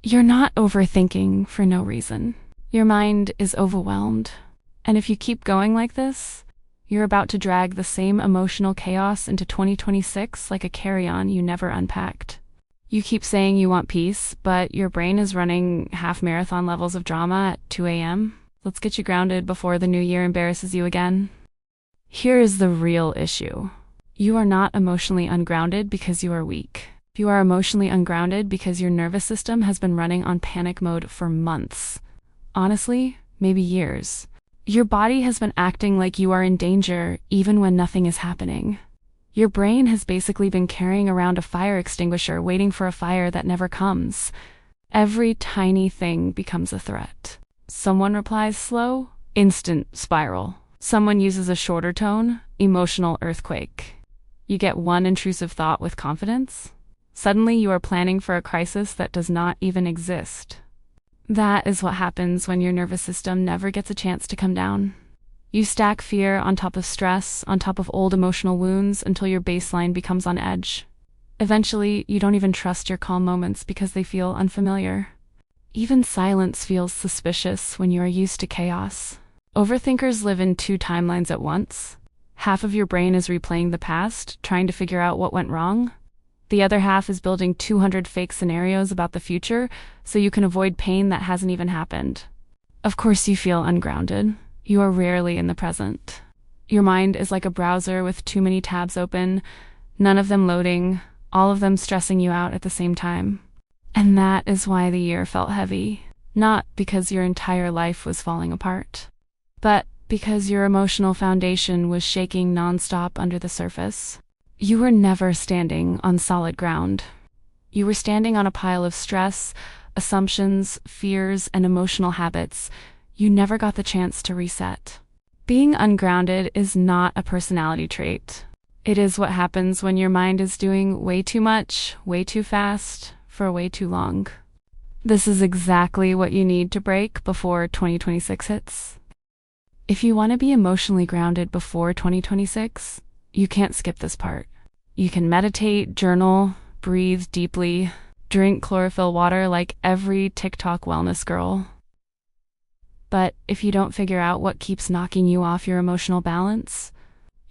You're not overthinking for no reason. Your mind is overwhelmed. And if you keep going like this, you're about to drag the same emotional chaos into 2026 like a carry-on you never unpacked. You keep saying you want peace, but your brain is running half-marathon levels of drama at 2 a.m. Let's get you grounded before the new year embarrasses you again. Here is the real issue. You are not emotionally ungrounded because you are weak. You are emotionally ungrounded because your nervous system has been running on panic mode for months. Honestly, maybe years. Your body has been acting like you are in danger even when nothing is happening. Your brain has basically been carrying around a fire extinguisher waiting for a fire that never comes. Every tiny thing becomes a threat. Someone replies slow, instant spiral. Someone uses a shorter tone, emotional earthquake. You get one intrusive thought with confidence. Suddenly you are planning for a crisis that does not even exist. That is what happens when your nervous system never gets a chance to come down. You stack fear on top of stress, on top of old emotional wounds until your baseline becomes on edge. Eventually, you don't even trust your calm moments because they feel unfamiliar. Even silence feels suspicious when you are used to chaos. Overthinkers live in two timelines at once. Half of your brain is replaying the past, trying to figure out what went wrong. The other half is building 200 fake scenarios about the future so you can avoid pain that hasn't even happened. Of course you feel ungrounded. You are rarely in the present. Your mind is like a browser with too many tabs open, none of them loading, all of them stressing you out at the same time. And that is why the year felt heavy. Not because your entire life was falling apart, but because your emotional foundation was shaking nonstop under the surface. You were never standing on solid ground. You were standing on a pile of stress, assumptions, fears, and emotional habits. You never got the chance to reset. Being ungrounded is not a personality trait. It is what happens when your mind is doing way too much, way too fast, for way too long. This is exactly what you need to break before 2026 hits. If you want to be emotionally grounded before 2026, you can't skip this part. You can meditate, journal, breathe deeply, drink chlorophyll water like every TikTok wellness girl. But if you don't figure out what keeps knocking you off your emotional balance,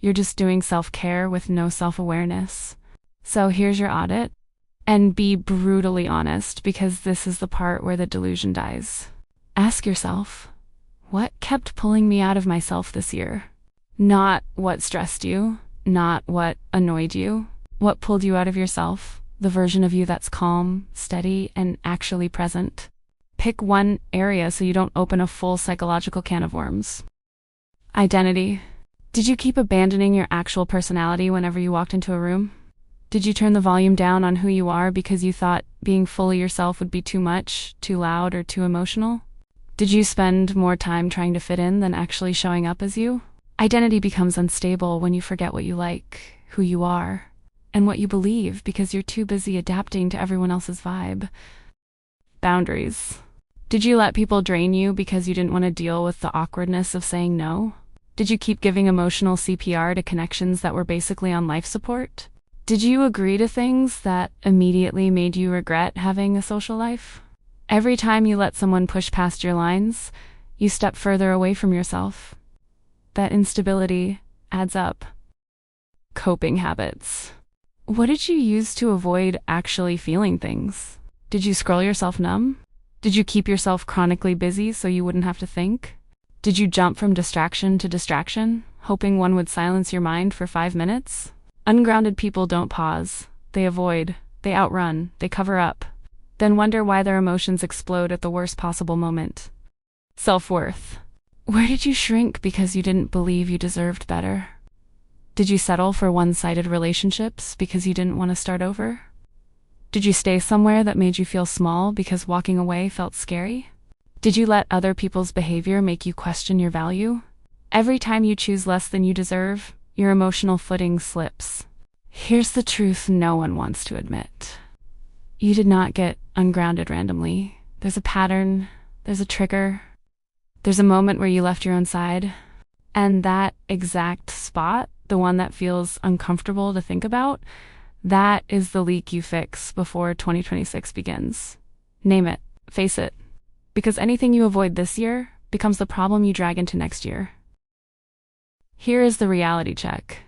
you're just doing self-care with no self-awareness. So here's your audit. And be brutally honest, because this is the part where the delusion dies. Ask yourself, what kept pulling me out of myself this year? Not what stressed you, not what annoyed you. What pulled you out of yourself, the version of you that's calm, steady, and actually present. Pick one area so you don't open a full psychological can of worms. Identity. Did you keep abandoning your actual personality whenever you walked into a room? Did you turn the volume down on who you are because you thought being fully yourself would be too much, too loud, or too emotional? Did you spend more time trying to fit in than actually showing up as you? Identity becomes unstable when you forget what you like, who you are, and what you believe because you're too busy adapting to everyone else's vibe. Boundaries. Did you let people drain you because you didn't want to deal with the awkwardness of saying no? Did you keep giving emotional CPR to connections that were basically on life support? Did you agree to things that immediately made you regret having a social life? Every time you let someone push past your lines, you step further away from yourself. That instability adds up. Coping habits. What did you use to avoid actually feeling things? Did you scroll yourself numb? Did you keep yourself chronically busy so you wouldn't have to think? Did you jump from distraction to distraction, hoping one would silence your mind for 5 minutes? Ungrounded people don't pause. They avoid. They outrun. They cover up. Then wonder why their emotions explode at the worst possible moment. Self-worth. Where did you shrink because you didn't believe you deserved better? Did you settle for one-sided relationships because you didn't want to start over? Did you stay somewhere that made you feel small because walking away felt scary? Did you let other people's behavior make you question your value? Every time you choose less than you deserve, your emotional footing slips. Here's the truth no one wants to admit. You did not get ungrounded randomly. There's a pattern, there's a trigger, there's a moment where you left your own side. And that exact spot, the one that feels uncomfortable to think about, that is the leak you fix before 2026 begins. Name it. Face it. Because anything you avoid this year becomes the problem you drag into next year. Here is the reality check.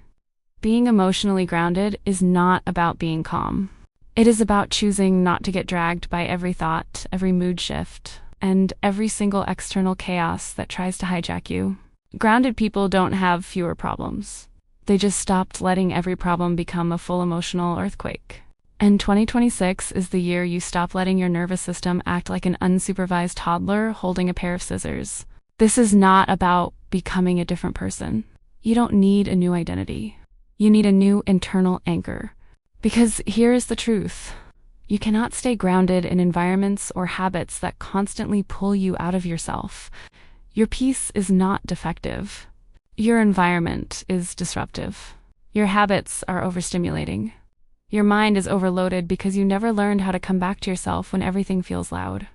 Being emotionally grounded is not about being calm. It is about choosing not to get dragged by every thought, every mood shift, and every single external chaos that tries to hijack you. Grounded people don't have fewer problems. They just stopped letting every problem become a full emotional earthquake. And 2026 is the year you stop letting your nervous system act like an unsupervised toddler holding a pair of scissors. This is not about becoming a different person. You don't need a new identity. You need a new internal anchor. Because here is the truth. You cannot stay grounded in environments or habits that constantly pull you out of yourself. Your peace is not defective. Your environment is disruptive. Your habits are overstimulating. Your mind is overloaded because you never learned how to come back to yourself when everything feels loud.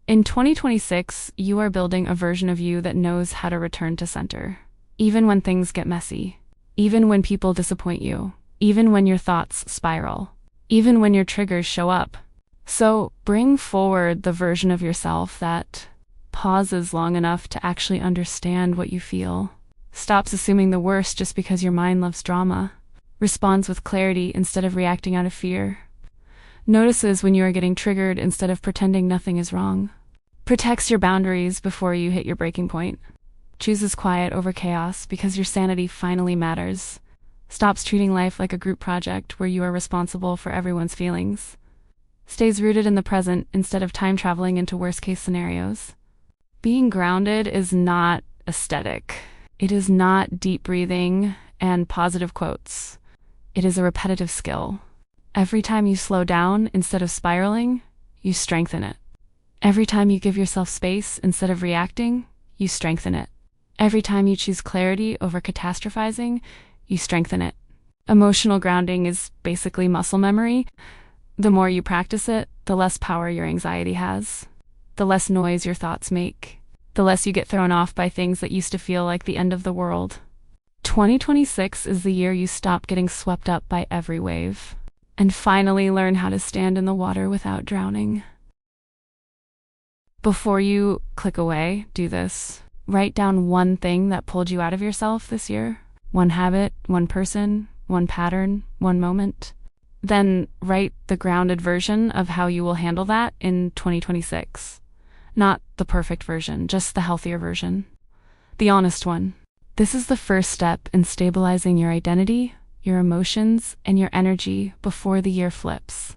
In 2026, you are building a version of you that knows how to return to center. Even when things get messy. Even when people disappoint you. Even when your thoughts spiral. Even when your triggers show up. So bring forward the version of yourself that pauses long enough to actually understand what you feel. Stops assuming the worst just because your mind loves drama. Responds with clarity instead of reacting out of fear. Notices when you are getting triggered instead of pretending nothing is wrong. Protects your boundaries before you hit your breaking point. Chooses quiet over chaos because your sanity finally matters. Stops treating life like a group project where you are responsible for everyone's feelings. Stays rooted in the present instead of time traveling into worst-case scenarios. Being grounded is not aesthetic. It is not deep breathing and positive quotes. It is a repetitive skill. Every time you slow down instead of spiraling, you strengthen it. Every time you give yourself space instead of reacting, you strengthen it. Every time you choose clarity over catastrophizing, you strengthen it. Emotional grounding is basically muscle memory. The more you practice it, the less power your anxiety has. The less noise your thoughts make. The less you get thrown off by things that used to feel like the end of the world. 2026 is the year you stop getting swept up by every wave, and finally learn how to stand in the water without drowning. Before you click away, do this. Write down one thing that pulled you out of yourself this year. One habit, one person, one pattern, one moment. Then write the grounded version of how you will handle that in 2026. Not the perfect version, just the healthier version. The honest one. This is the first step in stabilizing your identity, your emotions, and your energy before the year flips.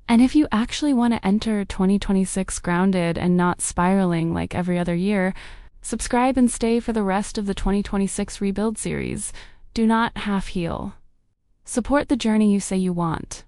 And if you actually want to enter 2026 grounded and not spiraling like every other year, subscribe and stay for the rest of the 2026 Rebuild series. Do not half heal. Support the journey you say you want.